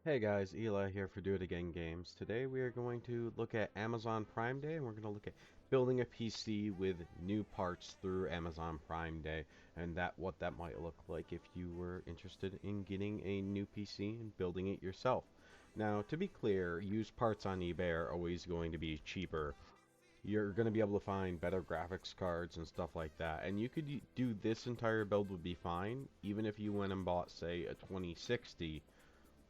Hey guys, Eli here for Do It Again Games. Today we are going to look at Amazon Prime Day, and we're going to look at building a PC with new parts through Amazon Prime Day, and what that might look like if you were interested in getting a new PC and building it yourself. Now, to be clear, used parts on eBay are always going to be cheaper. You're going to be able to find better graphics cards and stuff like that, and you could do this entire build would be fine, even if you went and bought, say, a 2060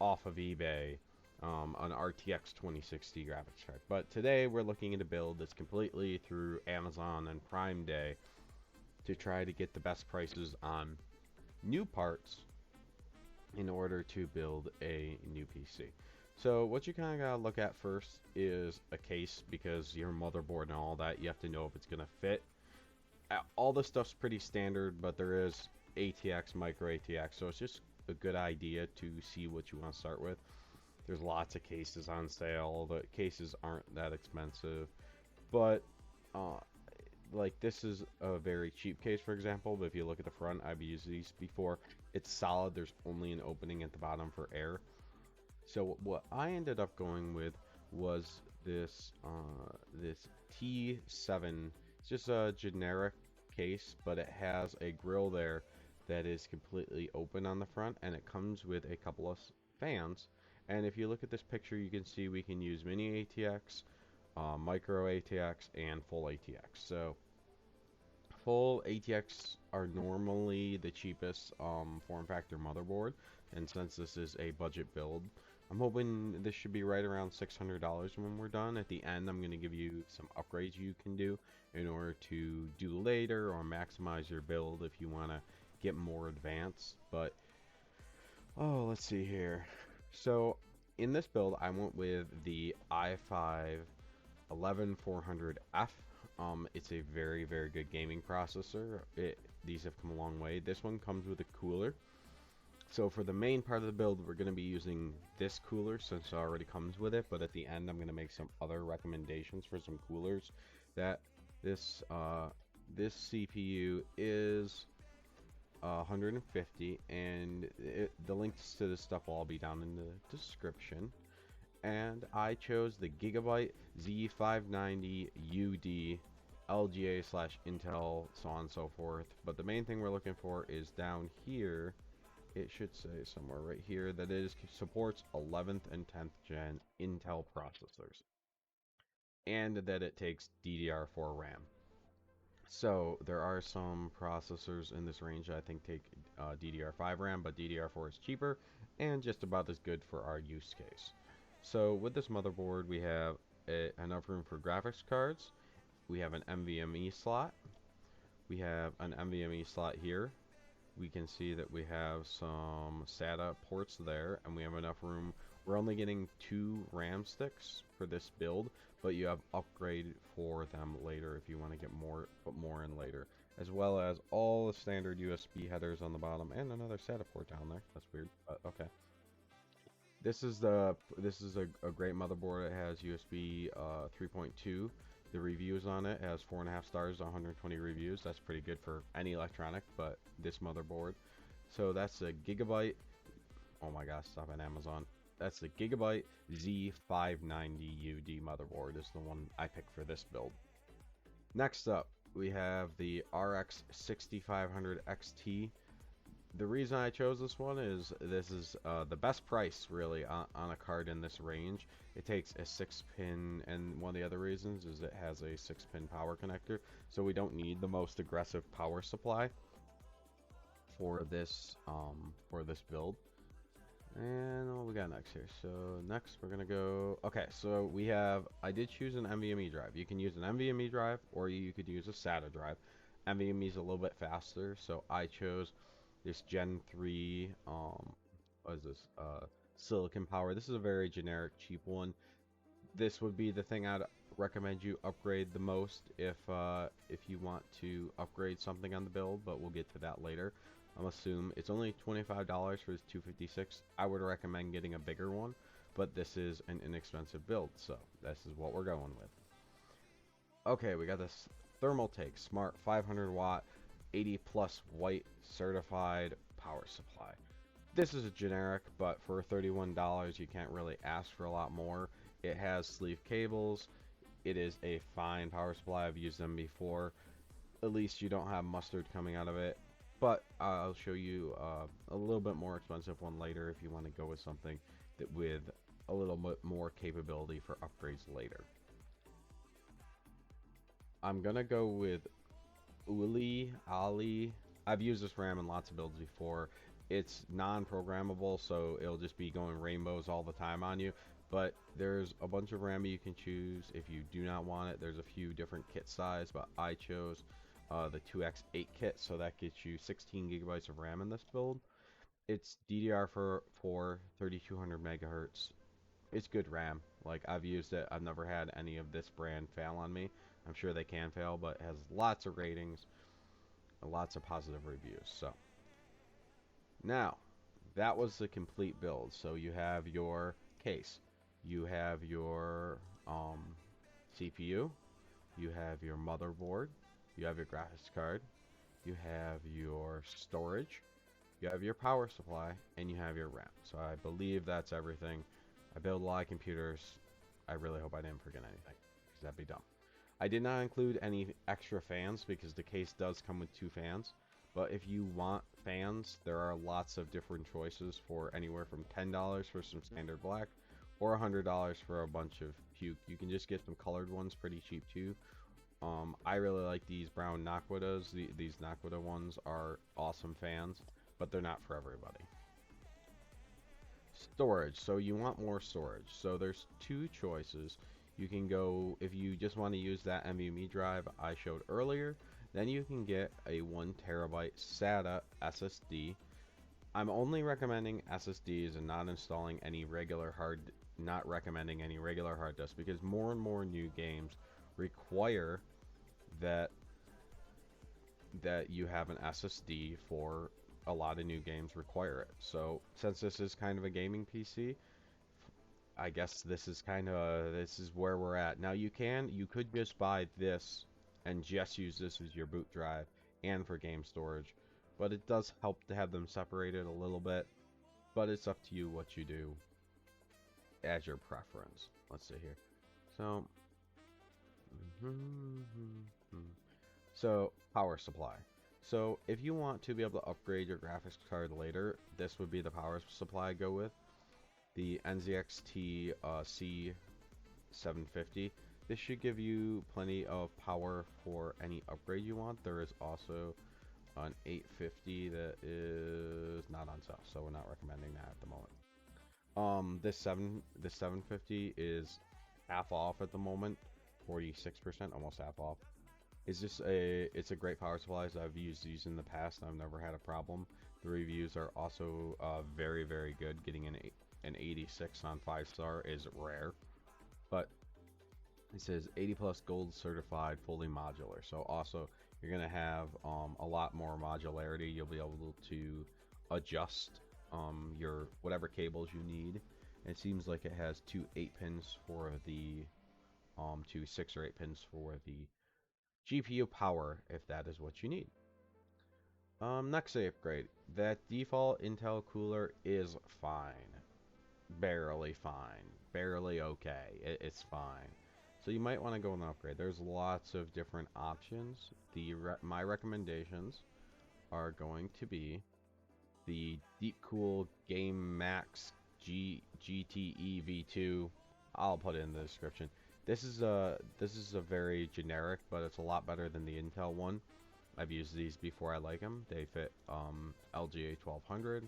off of eBay, an RTX 2060 graphics card. But today we're looking at a build that's completely through Amazon and Prime Day to try to get the best prices on new parts in order to build a new PC. So what you kind of gotta look at first is a case, because your motherboard and all that, you have to know if it's gonna fit. All this stuff's pretty standard, but there is ATX, micro ATX, so it's just a good idea to see what you want to start with. There's lots of cases on sale. The cases aren't that expensive, but like this is a very cheap case, for example. But if you look at the front, I've used these before. It's solid. There's only an opening at the bottom for air. So what I ended up going with was this this T7. It's just a generic case, but it has a grill there that is completely open on the front, and it comes with a couple of fans. And if you look at this picture, you can see we can use mini ATX, micro ATX, and full ATX. So full ATX are normally the cheapest form factor motherboard, and since this is a budget build, I'm hoping this should be right around $600 when we're done. At the end, I'm going to give you some upgrades you can do in order to do later or maximize your build if you want to get more advanced. But let's see here. So in this build, I went with the i5 11400F. It's a very good gaming processor. These have come a long way. This one comes with a cooler. So for the main part of the build, we're going to be using this cooler since it already comes with it, but at the end I'm going to make some other recommendations for some coolers. That this CPU is 150, and the links to this stuff will all be down in the description. And I chose the GIGABYTE Z590UD LGA/Intel, so on and so forth. But the main thing we're looking for is down here. It should say somewhere right here that it supports 11th and 10th gen Intel processors, and that it takes DDR4 RAM. So there are some processors in this range that I think take DDR5 RAM, but DDR4 is cheaper and just about as good for our use case. So with this motherboard, we have enough room for graphics cards. We have an NVMe slot. We have an NVMe slot here. We can see that we have some SATA ports there, and we have enough room. We're only getting 2 RAM sticks for this build, but you have upgrade for them later if you want to get more, put more in later, as well as all the standard USB headers on the bottom and another SATA port down there. That's weird, but okay. This is a great motherboard. It has USB 3.2. The reviews on it has 4.5 stars, 120 reviews. That's pretty good for any electronic, but this motherboard. So that's a GIGABYTE. Oh my gosh, stop at Amazon. That's the GIGABYTE Z590UD motherboard. Is the one I picked for this build. Next up, we have the RX 6500 XT. The reason I chose this one is this is the best price really on a card in this range. It takes a 6-pin, and one of the other reasons is it has a 6-pin power connector, so we don't need the most aggressive power supply for this build. And what we got next here? So next we're gonna go. Okay, so we have. I did choose an NVMe drive. You can use an NVMe drive, or you could use a SATA drive. NVMe is a little bit faster, so I chose this Gen 3, what is this, silicon power. This is a very generic, cheap one. This would be the thing I'd recommend you upgrade the most if you want to upgrade something on the build, but we'll get to that later. I'm assuming it's only $25 for this 256. I would recommend getting a bigger one, but this is an inexpensive build, so this is what we're going with. Okay, we got this Thermaltake Smart 500 watt 80 plus white certified power supply. This is a generic, but for $31, you can't really ask for a lot more. It has sleeve cables. It is a fine power supply. I've used them before. At least you don't have mustard coming out of it. But I'll show you a little bit more expensive one later if you want to go with something that with a little bit more capability for upgrades later. I'm gonna go with OLOy. I've used this RAM in lots of builds before. It's non-programmable, so it'll just be going rainbows all the time on you. But there's a bunch of RAM you can choose if you do not want it. There's a few different kit size, but I chose the 2x8 kit, so that gets you 16 gigabytes of RAM in this build. It's DDR4 3200 megahertz. It's good RAM. Like, I've used it. I've never had any of this brand fail on me. I'm sure they can fail, but it has lots of ratings and lots of positive reviews. So now that was the complete build. So you have your case, you have your CPU, you have your motherboard, you have your graphics card, you have your storage, you have your power supply, and you have your RAM. So I believe that's everything. I build a lot of computers. I really hope I didn't forget anything, because that'd be dumb. I did not include any extra fans because the case does come with 2 fans. But if you want fans, there are lots of different choices for anywhere from $10 for some standard black or $100 for a bunch of puke. You can just get some colored ones pretty cheap too. I really like these brown Naquadas. These Naquada ones are awesome fans, but they're not for everybody. Storage. So you want more storage. So there's 2 choices. You can go, if you just want to use that NVMe drive I showed earlier, then you can get a 1 terabyte SATA SSD. I'm only recommending SSDs and not installing any regular not recommending any regular hard disk, because more and more new games require that you have an SSD. For a lot of new games require it. So since this is kind of a gaming PC, I guess this is where we're at. Now you could just buy this and just use this as your boot drive and for game storage, but it does help to have them separated a little bit, but it's up to you what you do as your preference. Let's see here. So power supply. So if you want to be able to upgrade your graphics card later, this would be the power supply I go with. The NZXT C750. This should give you plenty of power for any upgrade you want. There is also an 850 that is not on sale, so we're not recommending that at the moment. This 750 is half off at the moment, 46%, almost half off. It's a great power supply. I've used these in the past and I've never had a problem. The reviews are also very, very good. Getting an 86 on 5-star is rare, but it says 80 plus gold certified, fully modular. So also you're gonna have a lot more modularity. You'll be able to adjust your whatever cables you need. It seems like it has 2 8-pins for the 2 6 or 8 pins for the GPU power, if that is what you need. Next upgrade. That default Intel cooler is fine. Barely fine. Barely okay. It's fine. So you might want to go with an upgrade. There's lots of different options. My recommendations are going to be the DEEPCOOL GAMMAXX GTE V2. I'll put it in the description. This is a very generic, but it's a lot better than the Intel one. I've used these before. I like them. They fit LGA 1200.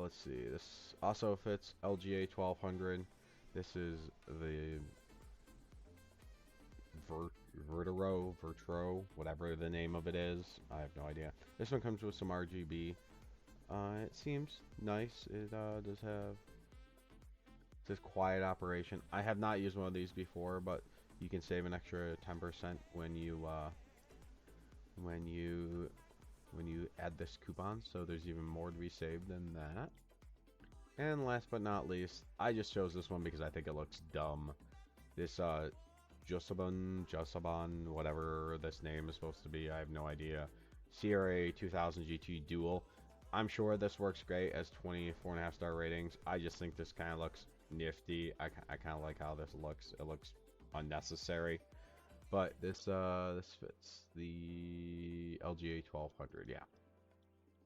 Let's see. This also fits LGA 1200. This is the Vetroo, whatever the name of it is. I have no idea. This one comes with some RGB. It seems nice. It does have this quiet operation. I have not used one of these before, but you can save an extra 10% when you add this coupon. So there's even more to be saved than that. And last but not least, I just chose this one because I think it looks dumb. This JONSBO, whatever this name is supposed to be, I have no idea. CRA 2000 GT Dual. I'm sure this works great as 24.5 star ratings. I just think this kind of looks nifty. I kind of like how this looks. It looks unnecessary. But this fits the LGA 1200, yeah.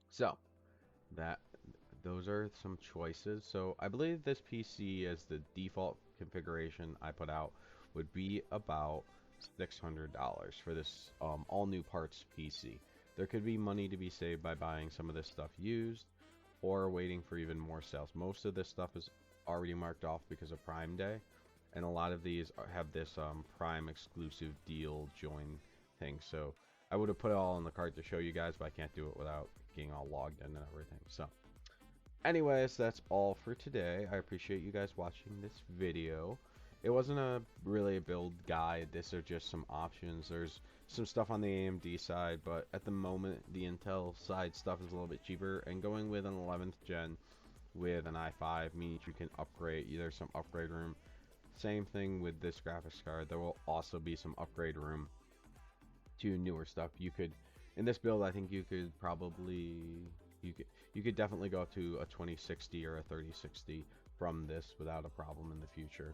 So that those are some choices. So I believe this PC, as the default configuration I put out, would be about $600 for this all new parts PC. There could be money to be saved by buying some of this stuff used or waiting for even more sales. Most of this stuff is already marked off because of Prime Day, and a lot of these have this Prime exclusive deal join thing. So I would have put it all in the cart to show you guys, but I can't do it without getting all logged in and everything. So anyways, that's all for today. I appreciate you guys watching this video. It wasn't really a build guide. This are just some options. There's some stuff on the AMD side, but at the moment the Intel side stuff is a little bit cheaper, and going with an 11th gen with an i5 means you can upgrade. There's some upgrade room. Same thing with this graphics card. There will also be some upgrade room to newer stuff. You could, in this build, I think you could probably, you could definitely go up to a 2060 or a 3060 from this without a problem in the future.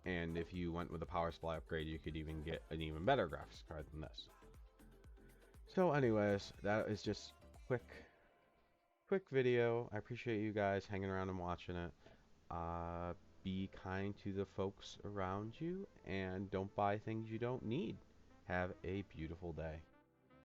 And if you went with a power supply upgrade, you could even get an even better graphics card than this. So anyways, that is just quick video. I appreciate you guys hanging around and watching it. Be kind to the folks around you, and don't buy things you don't need. Have a beautiful day.